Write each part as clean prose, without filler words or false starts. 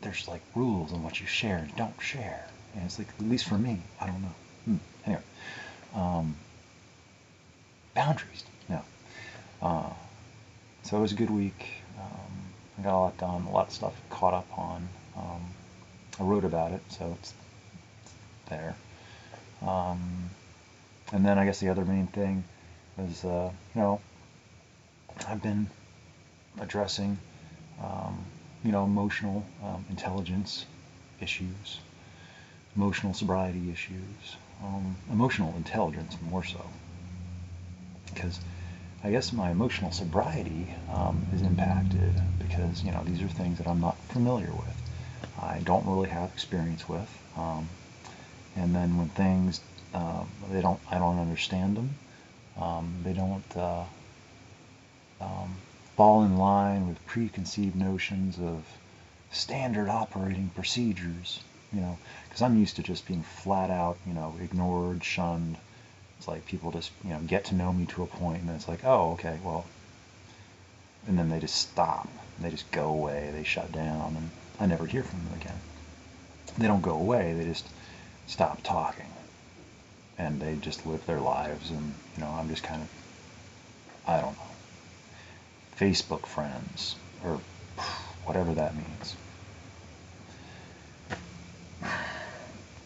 there's like rules on what you share and don't share. And it's like, at least for me, I don't know. Anyway, um, boundaries. No. Uh, so it was a good week. I got a lot done, a lot of stuff caught up on. I wrote about it, so it's there. And then I guess the other main thing was, I've been addressing, emotional intelligence issues, emotional sobriety issues, emotional intelligence more so, because I guess my emotional sobriety is impacted because these are things that I'm not familiar with. I don't really have experience with, and then when things I don't understand them. They don't fall in line with preconceived notions of standard operating procedures. Because I'm used to just being flat out, ignored, shunned. It's like people just, get to know me to a point, and then it's like, oh, okay, well, and then they just stop. They just go away. They shut down, and I never hear from them again. They don't go away. They just stop talking, and they just live their lives, and I'm just kind of, I don't know, Facebook friends, or whatever that means.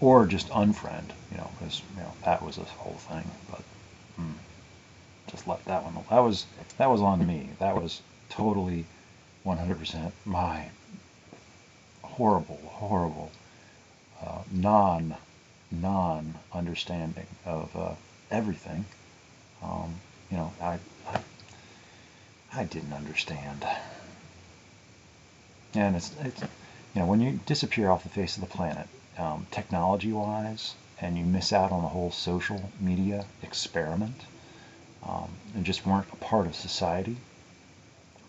Or just unfriend, because that was a whole thing. But just let that one. That was on me. That was totally 100% my horrible non understanding of everything. I didn't understand. And it's when you disappear off the face of the planet, technology-wise, and you miss out on the whole social media experiment, and just weren't a part of society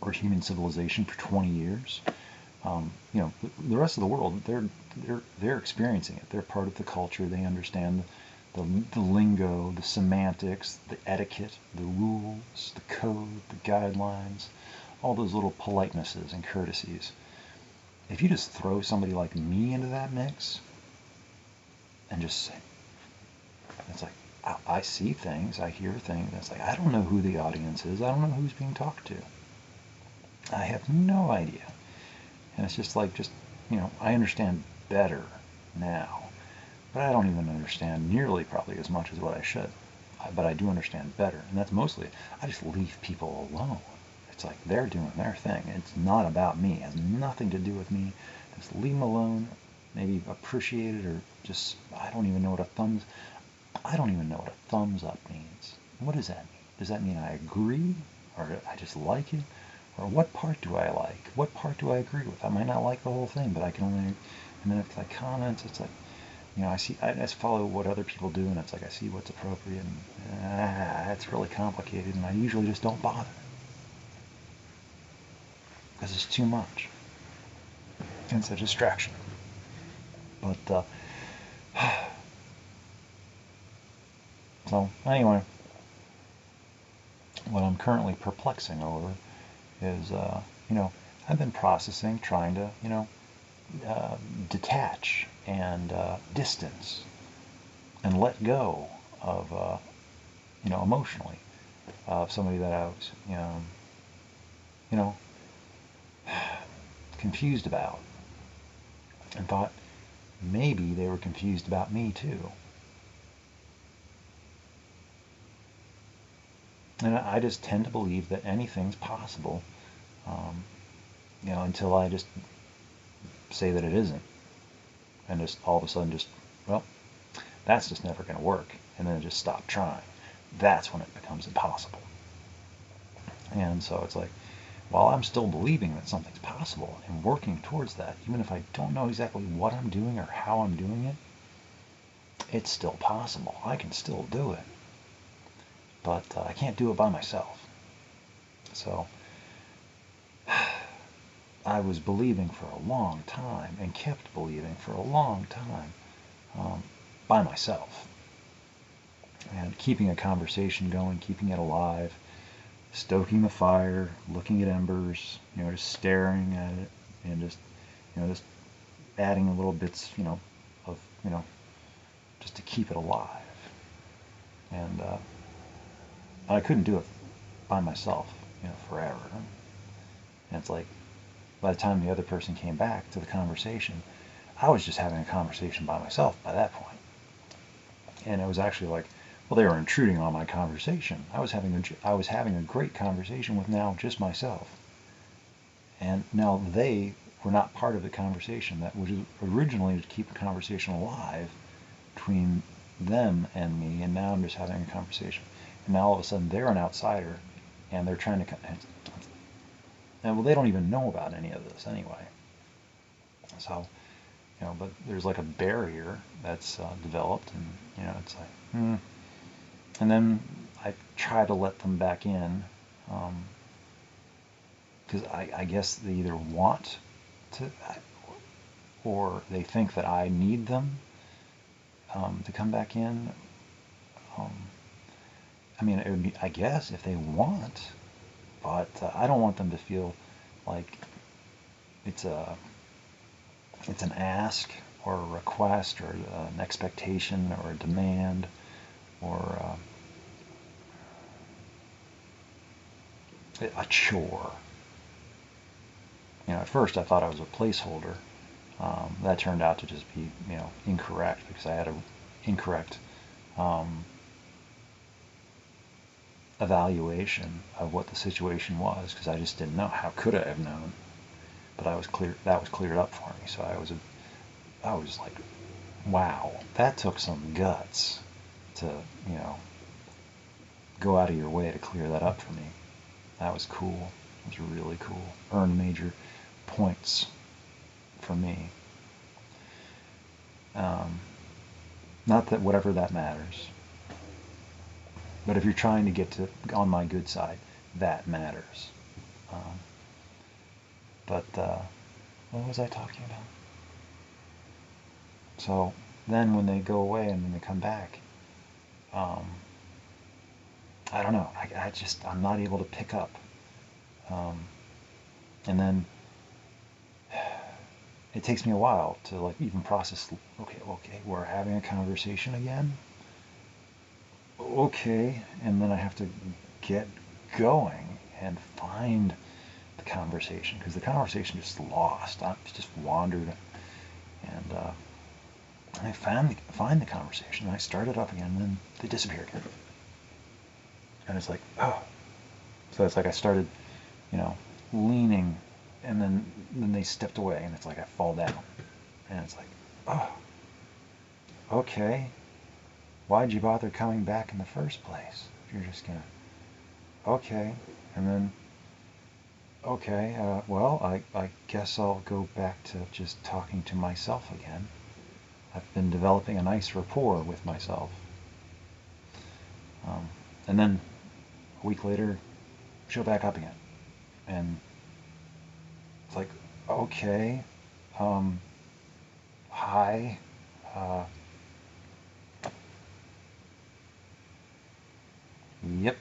or human civilization for 20 years, the rest of the world, they're experiencing it. They're part of the culture. They understand the lingo, the semantics, the etiquette, the rules, the code, the guidelines, all those little politenesses and courtesies. If you just throw somebody like me into that mix and just say, it's like, I see things, I hear things, it's like, I don't know who the audience is, I don't know who's being talked to. I have no idea. And it's just like, I understand better now, but I don't even understand nearly probably as much as what I should. But I do understand better, and that's mostly, I just leave people alone. It's like they're doing their thing. It's not about me. It has nothing to do with me. Just leave them alone. Maybe appreciate it, or just, I don't even know what a thumbs up means. What does that mean? Does that mean I agree, or I just like it? Or what part do I like? What part do I agree with? I might not like the whole thing, but I can only, and then if I comment, it's like, I just follow what other people do, and it's like I see what's appropriate, and it's really complicated, and I usually just don't bother. Because it's too much. And it's a distraction. But, so, anyway, what I'm currently perplexing over is, I've been processing, trying to, detach and distance and let go of, emotionally, of somebody that I was, confused about, and thought maybe they were confused about me too. And I just tend to believe that anything's possible, until I just say that it isn't. And just all of a sudden well, that's just never going to work. And then just stop trying. That's when it becomes impossible. And so it's like, while I'm still believing that something's possible and working towards that, even if I don't know exactly what I'm doing or how I'm doing it, it's still possible. I can still do it. But I can't do it by myself. So I was believing for a long time, and kept believing for a long time, by myself. And keeping a conversation going, keeping it alive, stoking the fire, looking at embers, just staring at it, and just adding little bits, of, just to keep it alive. And I couldn't do it by myself, forever. And it's like, by the time the other person came back to the conversation, I was just having a conversation by myself by that point. And it was actually like, well, they were intruding on my conversation. I was having a great conversation with now just myself. And now they were not part of the conversation that was originally to keep the conversation alive between them and me, and now I'm just having a conversation. And now all of a sudden they're an outsider, and they're trying to, and well, they don't even know about any of this anyway. So, but there's like a barrier that's developed, and it's like, And then I try to let them back in, because I guess they either want to, or they think that I need them to come back in. I mean, it would be, I guess, if they want, but I don't want them to feel like it's an ask or a request or an expectation or a demand or a chore. At first I thought I was a placeholder. That turned out to just be, incorrect, because I had an incorrect evaluation of what the situation was, because I just didn't know. How could I have known? But that was cleared up for me. So I was like, wow, that took some guts to, go out of your way to clear that up for me. That was cool. It was really cool. Earned major points for me. Not that whatever that matters. But if you're trying to get to on my good side, that matters. But what was I talking about? So then when they go away and then they come back, I don't know. I'm not able to pick up. And then it takes me a while to like even process. Okay, we're having a conversation again. Okay, and then I have to get going and find the conversation, because the conversation just lost. I just wandered, and I find the conversation, and I start it up again, and then they disappear again. And it's like, oh. So it's like I started, leaning, and then they stepped away, and it's like I fall down. And it's like, oh, okay. Why'd you bother coming back in the first place? If you're just gonna, okay. And then, okay, well, I guess I'll go back to just talking to myself again. I've been developing a nice rapport with myself. And then a week later, show back up again. And it's like, okay, hi, yep.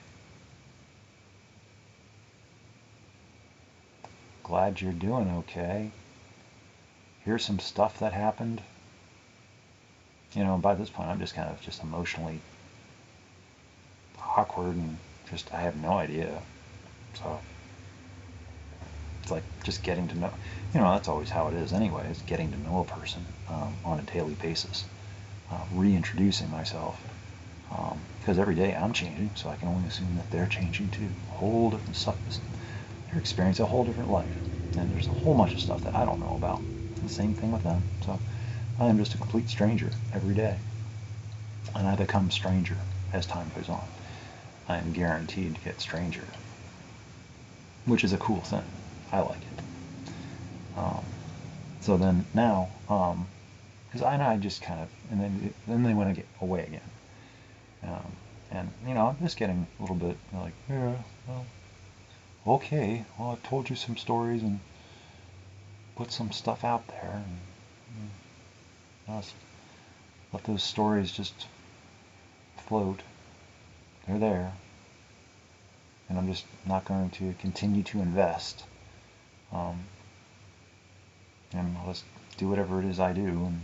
Glad you're doing okay. Here's some stuff that happened. By this point, I'm just kind of just emotionally awkward, and just, I have no idea. So it's like just getting to know, that's always how it is anyway. It's getting to know a person on a daily basis, reintroducing myself, because every day I'm changing, so I can only assume that they're changing too. A whole different stuff. They're experiencing a whole different life, and there's a whole bunch of stuff that I don't know about. The same thing with them. So I am just a complete stranger every day, and I become stranger as time goes on. I am guaranteed to get stranger, which is a cool thing. I like it. So then now, because I just kind of, and then they want to get away again, and I'm just getting a little bit like, yeah, well, okay, well, I've told you some stories and put some stuff out there, and let those stories just float. They're there, and I'm just not going to continue to invest and I'll just do whatever it is I do. And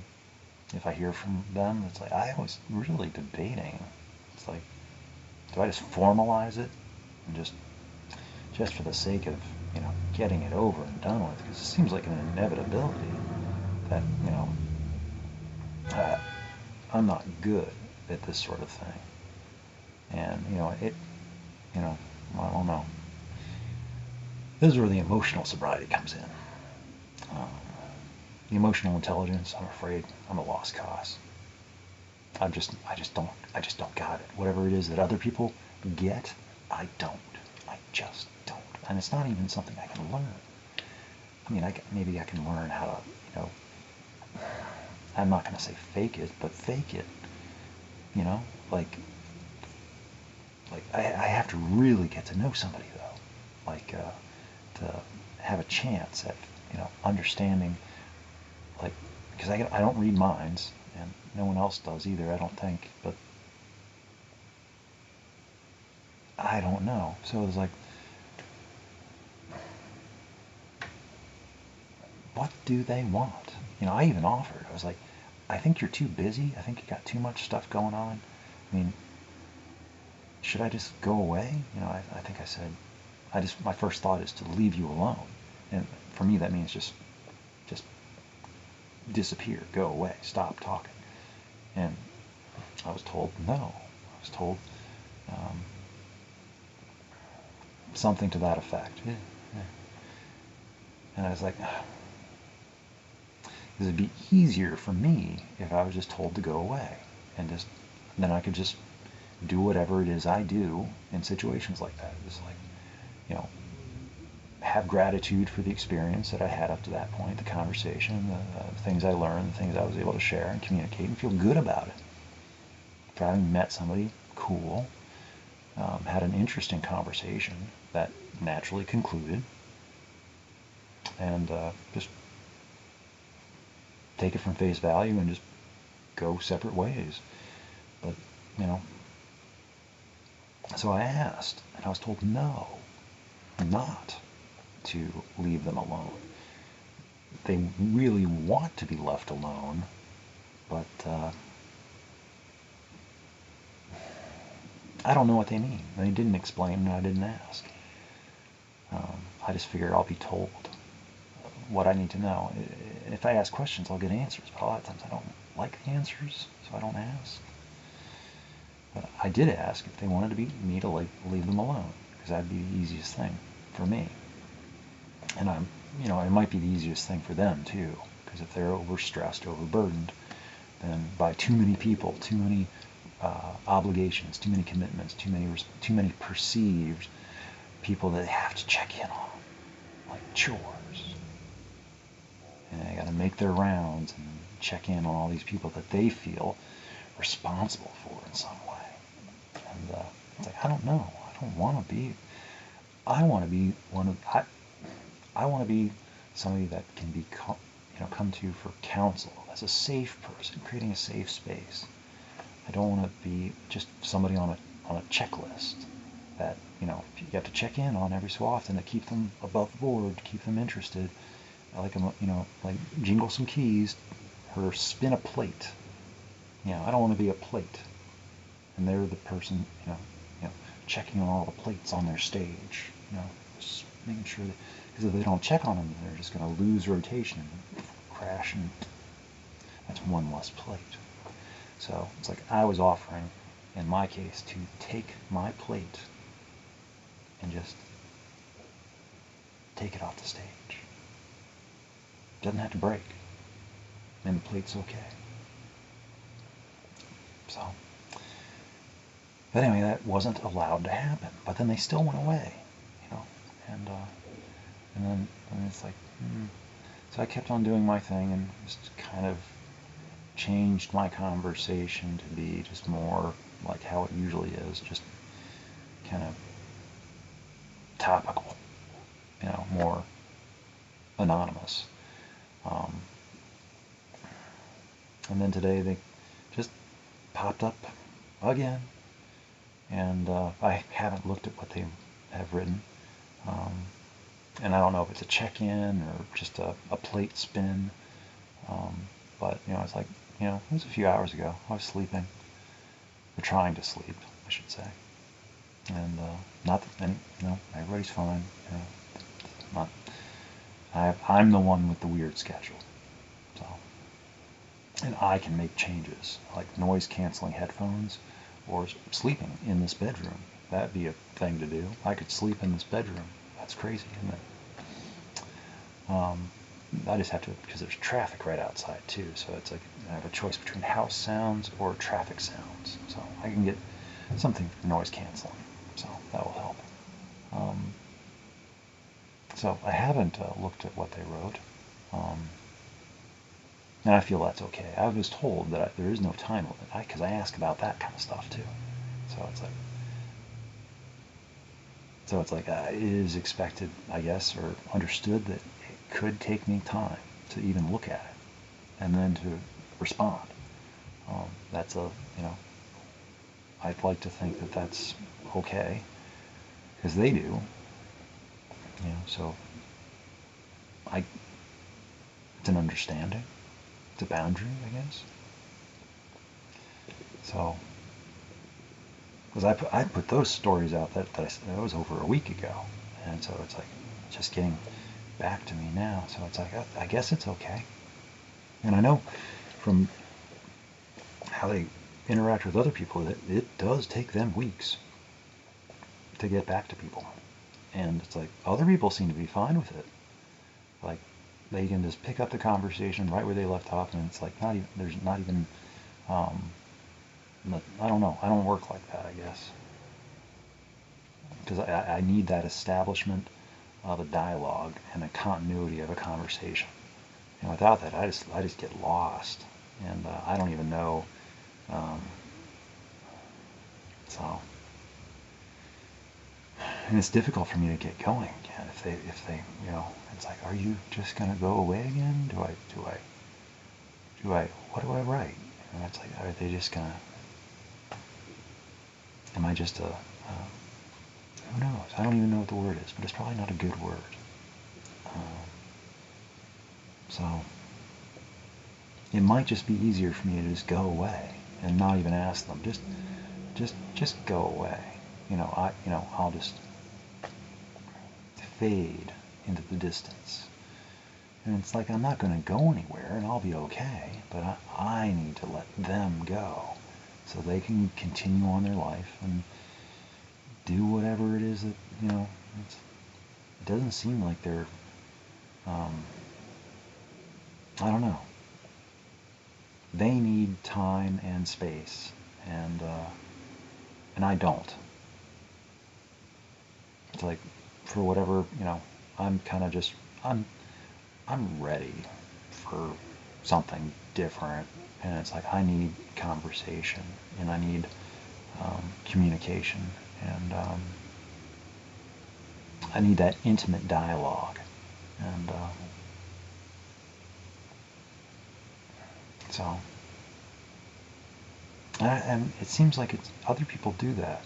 if I hear from them, it's like I was really debating. It's like, do I just formalize it and just for the sake of getting it over and done with? Because it seems like an inevitability that uh, I'm not good at this sort of thing, and you know I don't know. This is where the emotional sobriety comes in. Um, the emotional intelligence, I'm afraid I'm a lost cause. I just don't got it. Whatever it is that other people get, I don't. I just don't. And it's not even something I can learn. I mean, maybe I can learn how to, I'm not going to say fake it, but fake it. You know, like I have to really get to know somebody though, to have a chance at understanding, like, because I don't read minds, and no one else does either, I don't think, but I don't know. So it's like, what do they want? I even offered. I was like, I think you're too busy. I think you got too much stuff going on. I mean, should I just go away? I think I said, my first thought is to leave you alone. And for me, that means just disappear, go away, stop talking. And I was told no. I was told something to that effect. Yeah, yeah. And I was like, it'd be easier for me if I was just told to go away, and then I could just do whatever it is I do in situations like that. Just like, have gratitude for the experience that I had up to that point, the conversation, the things I learned, the things I was able to share and communicate, and feel good about it. For having met somebody cool, had an interesting conversation that naturally concluded, and just take it from face value and just go separate ways. But, so I asked, and I was told no, not to leave them alone. They really want to be left alone, but I don't know what they mean. They didn't explain, and I didn't ask. I just figured I'll be told what I need to know. If I ask questions, I'll get answers, but a lot of times I don't like the answers, so I don't ask. But I did ask if they wanted me to leave them alone, because that'd be the easiest thing for me. And it might be the easiest thing for them too, because if they're overstressed, overburdened, then by too many people, too many obligations, too many commitments, too many perceived people that they have to check in on, like chores. And they got to make their rounds and check in on all these people that they feel responsible for in some way. And it's like, I don't know. I don't want to be. I want to be I want to be somebody that can be, come to for counsel as a safe person, creating a safe space. I don't want to be just somebody on a checklist that you have to check in on every so often to keep them above board, to keep them interested. I like them, like jingle some keys or spin a plate. I don't want to be a plate, and they're the person, checking on all the plates on their stage. Just making sure that, because if they don't check on them, they're just going to lose rotation and crash, and that's one less plate. So it's like I was offering, in my case, to take my plate and just take it off the stage. Doesn't have to break, and the plate's okay. So, but anyway, that wasn't allowed to happen. But then they still went away, and it's like, so I kept on doing my thing and just kind of changed my conversation to be just more like how it usually is, just kind of topical, more anonymous. And then today they just popped up again, and I haven't looked at what they have written. And I don't know if it's a check-in or just a plate spin. But, it's like, it was a few hours ago. I was sleeping, or trying to sleep, I should say. And not that, and, everybody's fine. Not, I'm the one with the weird schedule. So, and I can make changes, like noise canceling headphones, or sleeping in this bedroom. That'd be a thing to do. I could sleep in this bedroom. That's crazy, isn't it? I just have to, because there's traffic right outside too, so it's like I have a choice between house sounds or traffic sounds. So I can get something for noise canceling, so that will help. Um, so I haven't looked at what they wrote, and I feel that's okay. I was told that there is no time limit, because I ask about that kind of stuff too. So it's like it is expected, I guess, or understood that it could take me time to even look at it and then to respond. That's I'd like to think that that's okay, because they do. So I, it's an understanding, it's a boundary, I guess. So, because I put those stories out that that was over a week ago, and so it's like just getting back to me now. So it's like I guess it's okay, and I know from how they interact with other people that it does take them weeks to get back to people, and it's like other people seem to be fine with it. Like they can just pick up the conversation right where they left off, and it's like not even there's not even I don't know. I don't work like that, I guess, because I need that establishment of a dialogue and a continuity of a conversation. And without that, I just get lost, and I don't even know. Um, so, and it's difficult for me to get going again. If they, it's like, are you just gonna go away again? What do I write? And it's like, are they just gonna? Am I just who knows? I don't even know what the word is, but it's probably not a good word. So it might just be easier for me to just go away and not even ask them. Just go away. I'll just fade into the distance. And it's like I'm not going to go anywhere, and I'll be okay. But I need to let them go, so they can continue on their life and do whatever it is that it doesn't seem like they're. I don't know. They need time and space, and I don't. It's like for whatever I'm kind of just I'm ready for something different, and it's like I need conversation and I need communication, and I need that intimate dialogue, and so. And it seems like it's other people do that.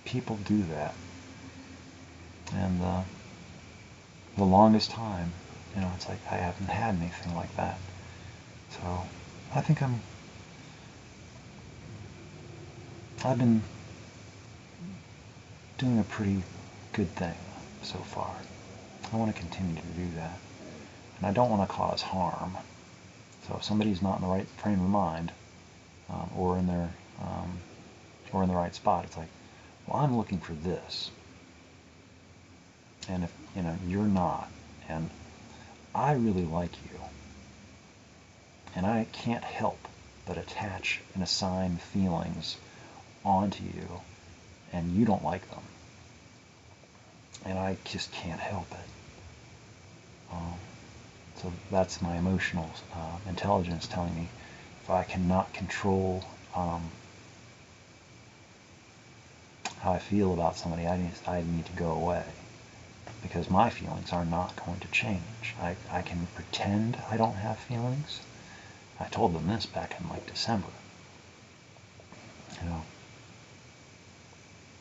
People do that, and the longest time, it's like I haven't had anything like that. So I think I've been doing a pretty good thing so far. I want to continue to do that, and I don't want to cause harm. So if somebody's not in the right frame of mind, or in their or in the right spot, it's like, well, I'm looking for this, and if you're not, and I really like you, and I can't help but attach and assign feelings onto you, and you don't like them, and I just can't help it. So that's my emotional intelligence telling me if I cannot control how I feel about somebody, I need to go away, because my feelings are not going to change. I can pretend I don't have feelings. I told them this back in like December,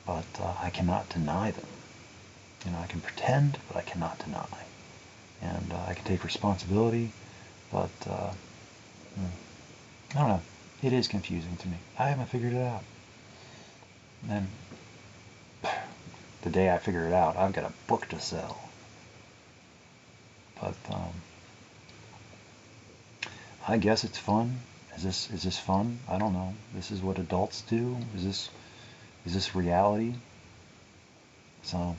but I cannot deny them. I can pretend, but I cannot deny. And I can take responsibility, but I don't know. It is confusing to me. I haven't figured it out. And the day I figure it out, I've got a book to sell. But I guess it's fun. Is this fun? I don't know. This is what adults do. Is this reality? So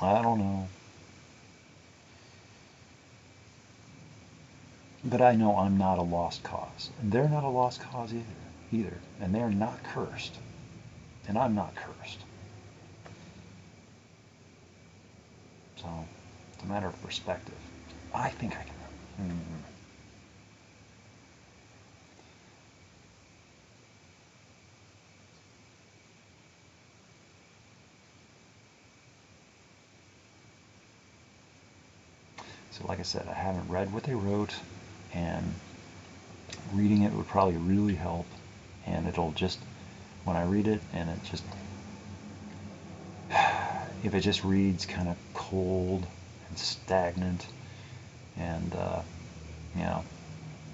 I don't know. But I know I'm not a lost cause. And they're not a lost cause either. And they're not cursed. And I'm not cursed. So it's a matter of perspective. I think I can. So like I said, I haven't read what they wrote, and reading it would probably really help. And it'll just, when I read it, and it just, if it just reads kind of cold and stagnant and,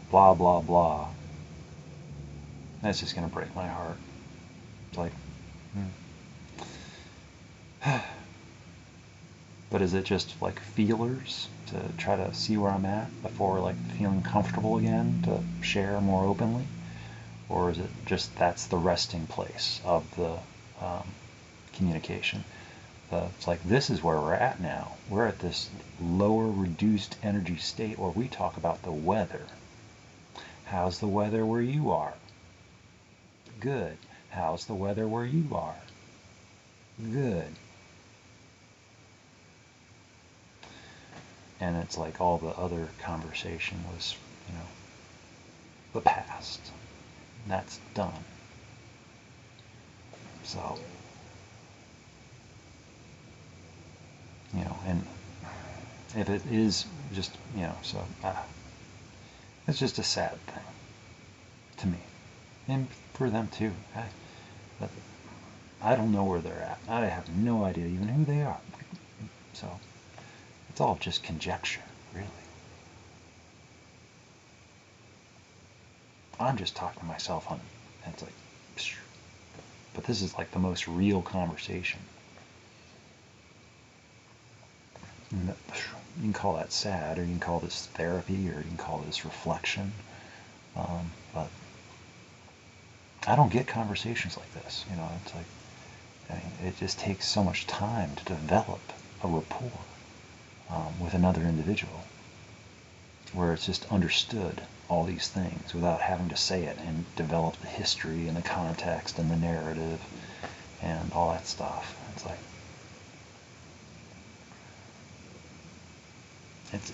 blah, blah, blah, that's just going to break my heart. It's like, But is it just like feelers to try to see where I'm at before like feeling comfortable again to share more openly? Or is it just that's the resting place of the communication? It's like this is where we're at now. We're at this lower reduced energy state where we talk about the weather. How's the weather where you are? Good. How's the weather where you are? Good. And it's like all the other conversation was, the past. That's done. So, and if it is just, so it's just a sad thing to me. And for them too. But I don't know where they're at. I have no idea even who they are. So, it's all just conjecture, really. I'm just talking to myself and it's like, but this is like the most real conversation. You can call that sad, or you can call this therapy, or you can call this reflection. But I don't get conversations like this. It's like, it just takes so much time to develop a rapport with another individual, where it's just understood all these things without having to say it and develop the history and the context and the narrative and all that stuff. It's like,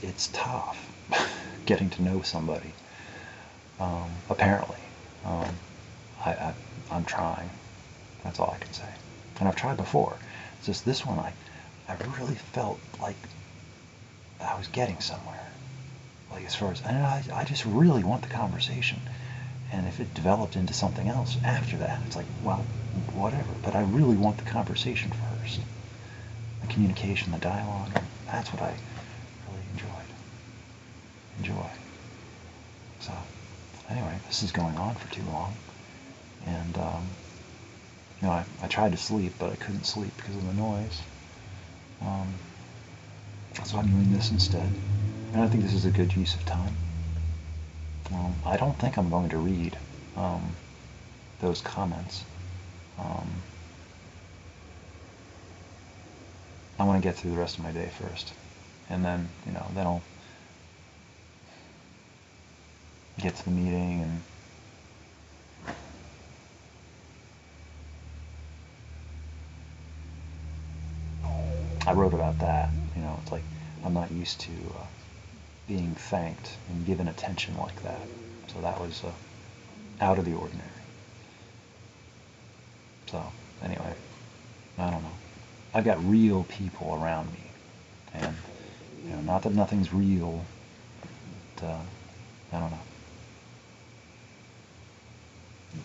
it's tough getting to know somebody. Apparently, I'm trying. That's all I can say. And I've tried before. It's just this one, I really felt like I was getting somewhere. Like as far as, and I just really want the conversation. And if it developed into something else after that, it's like, well, whatever. But I really want the conversation first. The communication, the dialogue. That's what I really enjoy. So, anyway, this is going on for too long. And, I tried to sleep, but I couldn't sleep because of the noise. So I'm doing this instead. And I think this is a good use of time. I don't think I'm going to read those comments. I want to get through the rest of my day first. And then, then I'll get to the meeting and I wrote about that. It's like I'm not used to being thanked and given attention like that. So that was out of the ordinary. So anyway, I don't know. I've got real people around me, and not that nothing's real, but I don't know.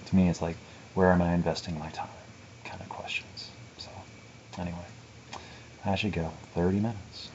To me, it's like, where am I investing my time? Kind of questions. So anyway. I should go 30 minutes.